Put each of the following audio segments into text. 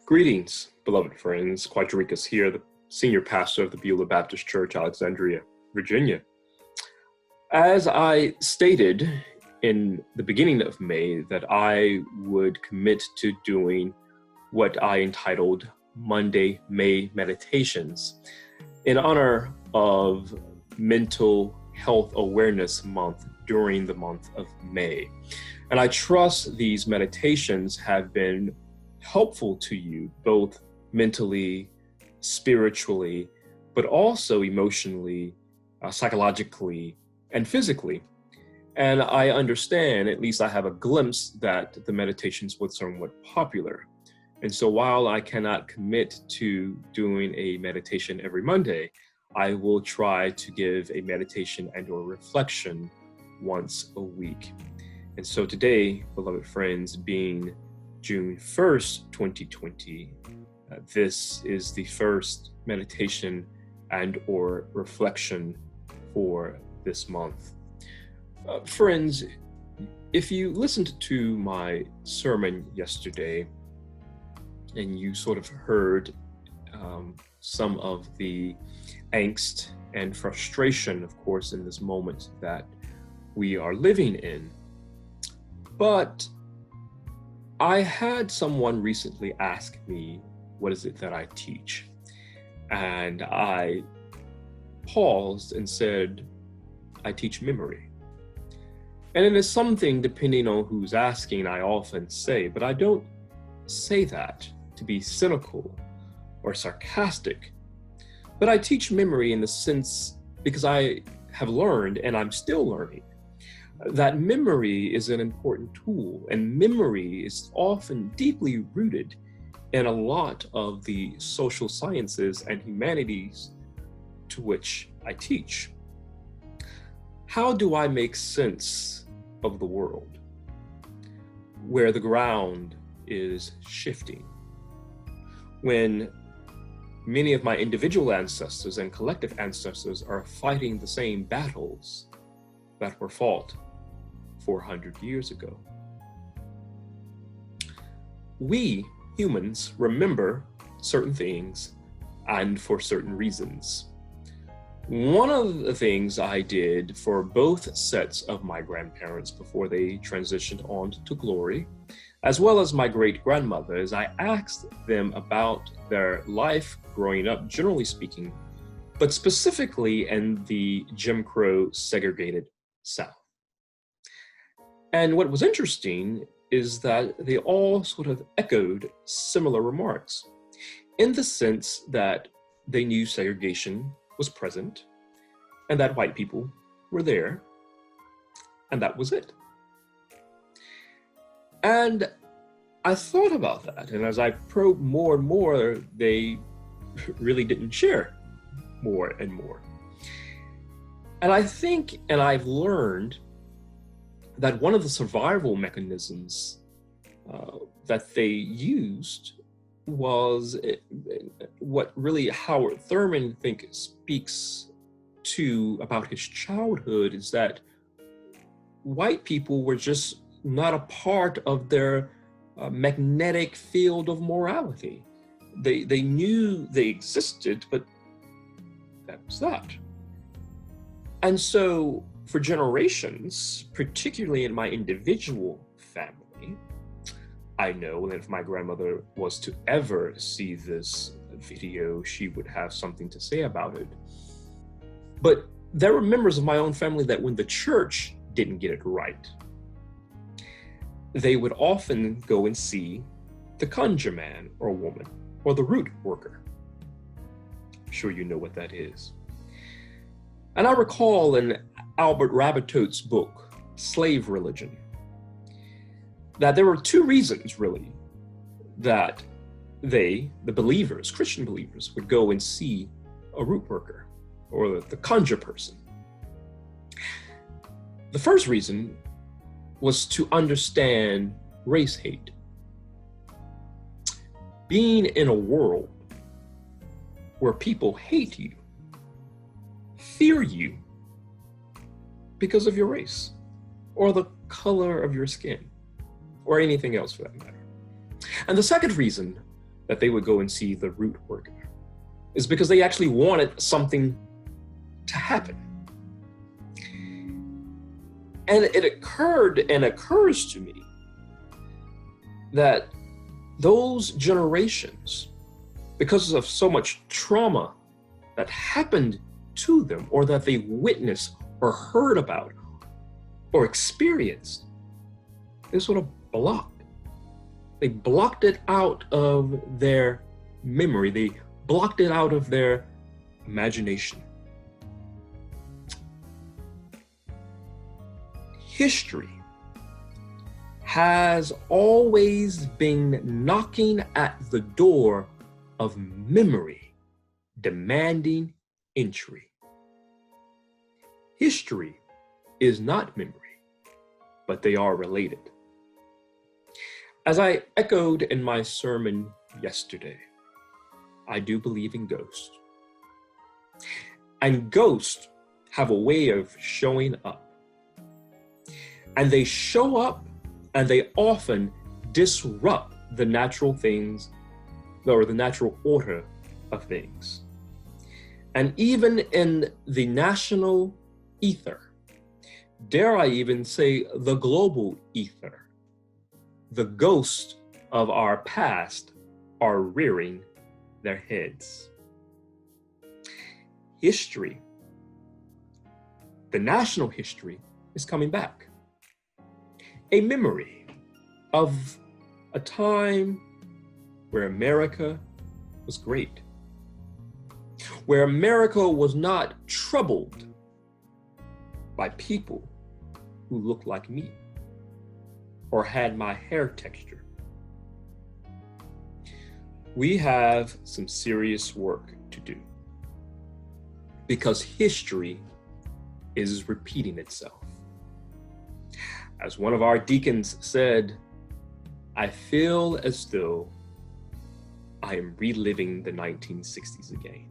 Greetings, beloved friends. Quadricus here, the senior pastor of the Beulah Baptist Church, Alexandria, Virginia. As I stated in the beginning of May that I would commit to doing what I entitled Monday May Meditations in honor of Mental Health Awareness Month during the month of May. And I trust these meditations have been helpful to you, both mentally, spiritually, but also emotionally, psychologically, and physically. And I understand, at least I have a glimpse, that the meditations were somewhat popular. And so while I cannot commit to doing a meditation every Monday, I will try to give a meditation and or reflection once a week. And so today, beloved friends, being June 1st, 2020, this is the first meditation and or reflection for this month. Friends, if you listened to my sermon yesterday and you sort of heard some of the angst and frustration, of course, in this moment that we are living in, but I had someone recently ask me, what is it that I teach? And I paused and said, I teach memory. And it is something, depending on who's asking, I often say, but I don't say that to be cynical or sarcastic. But I teach memory in the sense because I have learned, and I'm still learning, that memory is an important tool, and memory is often deeply rooted in a lot of the social sciences and humanities to which I teach. How do I make sense of the world where the ground is shifting, when many of my individual ancestors and collective ancestors are fighting the same battles that were fought 400 years ago? We humans remember certain things and for certain reasons. One of the things I did for both sets of my grandparents before they transitioned on to glory, as well as my great-grandmother, is I asked them about their life growing up, generally speaking, but specifically in the Jim Crow segregated South. And what was interesting is that they all sort of echoed similar remarks in the sense that they knew segregation was present and that white people were there, and that was it. And I thought about that, and as I probed more and more, they really didn't share more and more. And I think, and I've learned, that one of the survival mechanisms that they used was what really Howard Thurman speaks to about his childhood, is that white people were just not a part of their magnetic field of morality. They knew they existed, but that was that. And so for generations, particularly in my individual family, I know that if my grandmother was to ever see this video, she would have something to say about it. But there were members of my own family that when the church didn't get it right, they would often go and see the conjure man or woman or the root worker. I'm sure you know what that is. And I recall in Albert Rabbitote's book, Slave Religion, that there were two reasons, really, that they, the believers, Christian believers, would go and see a root worker or the conjure person. The first reason was to understand race hate. Being in a world where people hate you, fear you because of your race or the color of your skin or anything else for that matter. And the second reason that they would go and see the root worker is because they actually wanted something to happen. And it occurred and occurs to me that those generations, because of so much trauma that happened to them, or that they witnessed or heard about or experienced, they sort of blocked. They blocked it out of their memory. They blocked it out of their imagination. History has always been knocking at the door of memory, demanding entry. History is not memory, but they are related. As I echoed in my sermon yesterday, I do believe in ghosts. And ghosts have a way of showing up. And they show up and they often disrupt the natural things, or the natural order of things. And even in the national ether, dare I even say the global ether, the ghosts of our past are rearing their heads. History, the national history, is coming back. A memory of a time where America was great, where America was not troubled by people who looked like me or had my hair texture. We have some serious work to do because history is repeating itself. As one of our deacons said, I feel as though I am reliving the 1960s again.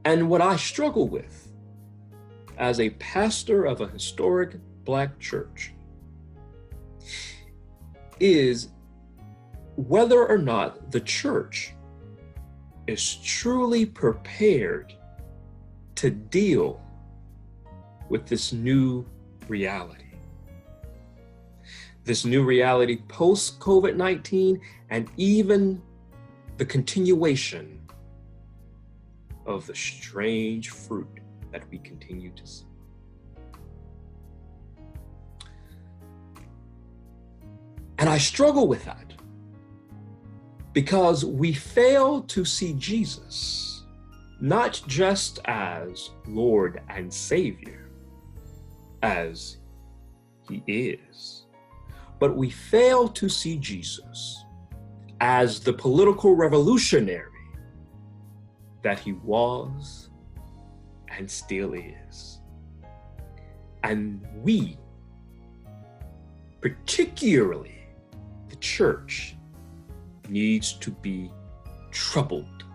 And what I struggle with as a pastor of a historic Black church is whether or not the church is truly prepared to deal with this new reality. This new reality post-COVID-19, and even the continuation of the strange fruit that we continue to see. And I struggle with that because we fail to see Jesus not just as Lord and Savior, as he is, but we fail to see Jesus as the political revolutionary that he was and still is. And we, particularly the church, needs to be troubled